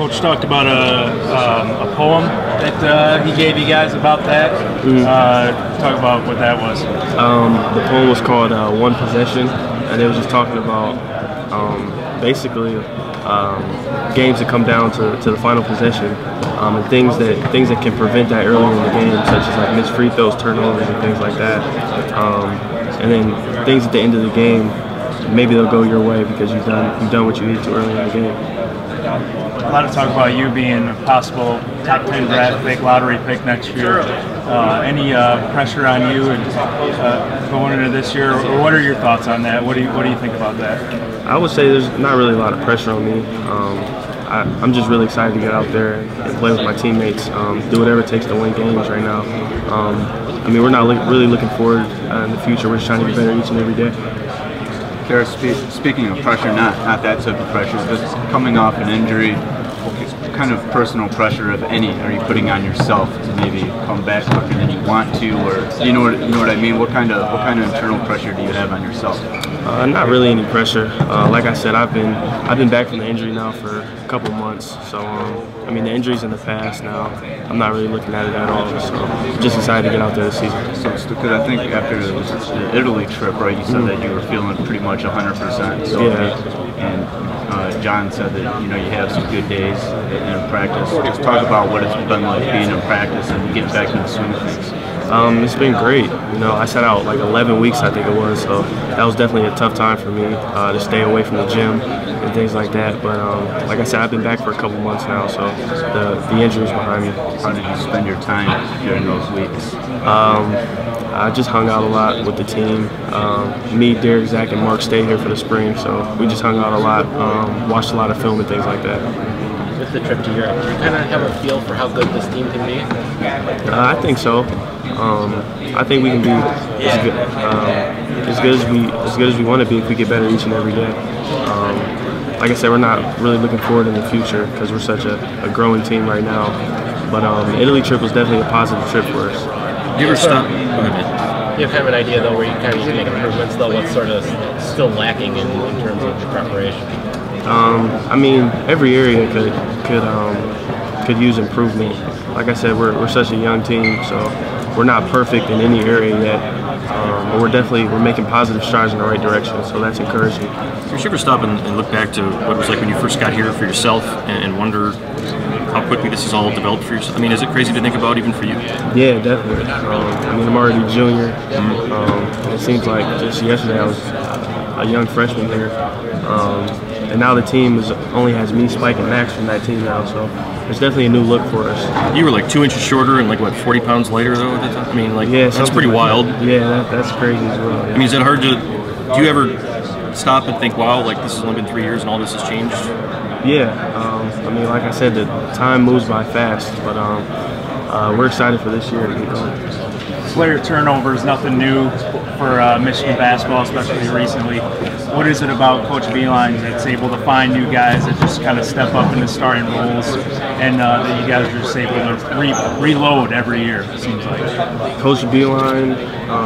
Coach talked about a poem that he gave you guys about that. Talk about what that was. The poem was called One Possession, and it was just talking about basically games that come down to the final possession, and things that can prevent that earlier in the game, such as like missed free throws, turnovers, and things like that. And then things at the end of the game, maybe they'll go your way because you've done what you need to early in the game. A lot of talk about you being a possible top 10 draft pick, lottery pick next year. Any pressure on you going into this year, or what are your thoughts on that? What do you think about that? I would say there's not really a lot of pressure on me. I'm just really excited to get out there and play with my teammates, do whatever it takes to win games right now. I mean, we're not really looking forward in the future. We're just trying to get better each and every day. Caris, speaking of pressure, not that type of pressure, just coming off an injury, what kind of personal pressure, if any, are you putting on yourself to maybe come back quicker than you want to, or you know what I mean? What kind of internal pressure do you have on yourself? Not really any pressure. Like I said, I've been back from the injury now for a couple months. So I mean, the injury's in the past now. I'm not really looking at it at all. So just excited to get out there this season. So because I think after the Italy trip, right, you said that you were feeling pretty much 100%. So yeah. And John said that you have some good days in practice. Just talk about what it's been like being in practice and getting back in the swing of things. It's been great. I sat out like 11 weeks, I think it was, so that was definitely a tough time for me to stay away from the gym and things like that. But like I said, I've been back for a couple months now, so the injury's behind me. How did you spend your time during those weeks? I just hung out a lot with the team. Me, Derek, Zach, and Mark stayed here for the spring, so we just hung out a lot, watched a lot of film and things like that. With the trip to Europe, do you kind of have a feel for how good this team can be? I think so. I think we can be as good as we want to be if we get better each and every day. Like I said, we're not really looking forward in the future because we're such a growing team right now. But the Italy trip was definitely a positive trip for us. You ever stop? Go ahead. You have kind of an idea though where you kind of make improvements though. What's sort of still lacking in terms of the preparation? I mean, every area could use improvement. Like I said, we're such a young team, so we're not perfect in any area yet. But we're making positive strides in the right direction, so that's encouraging. Did you ever stop and look back to what it was like when you first got here for yourself and wonder how quickly this has all developed for yourself? I mean, is it crazy to think about even for you? Yeah, definitely. I mean, I'm already a junior. And it seems like just yesterday I was a young freshman here. And now the team only has me, Spike, and Max from that team now, so it's definitely a new look for us. You were like 2 inches shorter and like, what, 40 pounds lighter though at the time? I mean, like, yeah, that's pretty wild. Yeah, that's crazy as well. Yeah. I mean, is it hard to, do you ever stop and think, wow, like this has only been 3 years and all this has changed? Yeah, I mean, like I said, the time moves by fast, but we're excited for this year to get going. Player turnover is nothing new for Michigan basketball, especially recently. What is it about Coach Beilein that's able to find new guys that just kind of step up into starting roles, and that you guys are just able to reload every year, it seems like? Coach Beilein,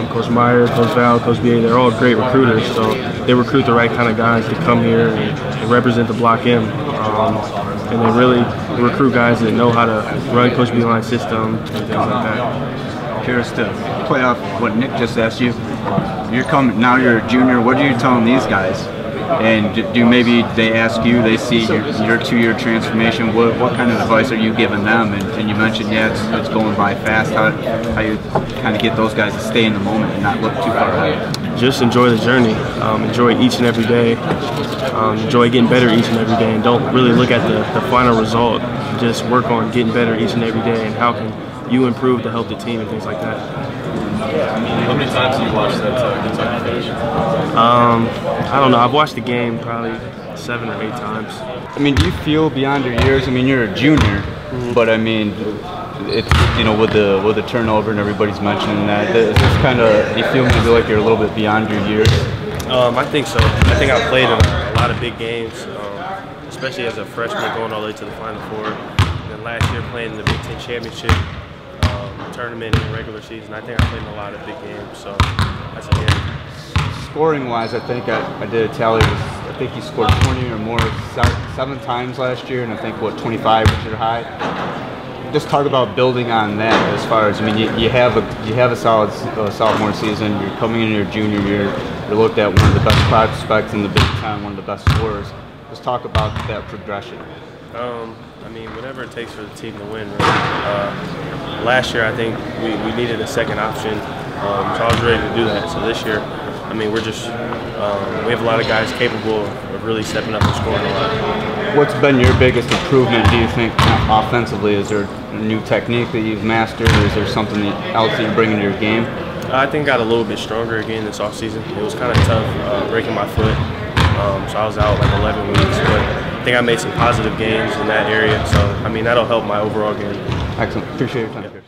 Coach Meyer, Coach Val, Coach B.A., they're all great recruiters, so they recruit the right kind of guys to come here and represent the Block M. And they really recruit guys that know how to run Coach Beilein's system and things like that. Caris, to play off what Nick just asked you, now you're a junior, what are you telling these guys? And do maybe they ask you, they see your 2-year transformation, what kind of advice are you giving them? And you mentioned, yeah, it's going by fast. How you kind of get those guys to stay in the moment and not look too far ahead? Just enjoy the journey, enjoy each and every day, enjoy getting better each and every day, and don't really look at the final result. Just work on getting better each and every day and how can you improve to help the team and things like that. How many times have you watched that Kentucky finish? I don't know. I've watched the game probably 7 or 8 times. I mean, do you feel beyond your years? I mean, you're a junior, but I mean, it's with the turnover and everybody's mentioning that. It's just kind of, do you feel maybe like you're a little bit beyond your years? I think so. I think I've played in a lot of big games, especially as a freshman going all the way to the Final Four. And then last year playing in the Big Ten Championship tournament in the regular season. I think I played in a lot of big games, so that's a game. scoring wise, I think I did a tally. I think he scored 20 or more 7 times last year, and I think 25 was your high. Just talk about building on that. As far as, I mean, you have a solid sophomore season. You're coming into your junior year. You're looked at one of the best prospects in the Big Ten, one of the best scorers. Just talk about that progression. I mean, whatever it takes for the team to win. Really. Last year, I think we needed a second option, so I was ready to do that. So this year, I mean, we're just we have a lot of guys capable of really stepping up and scoring a lot. What's been your biggest improvement, do you think, offensively? Is there a new technique that you've mastered, or is there something else that you're bringing to your game? I think I got a little bit stronger again this offseason. It was kind of tough breaking my foot, so I was out like 11 weeks. But I think I made some positive gains in that area, so I mean that'll help my overall game. Excellent. Appreciate your time. Yeah.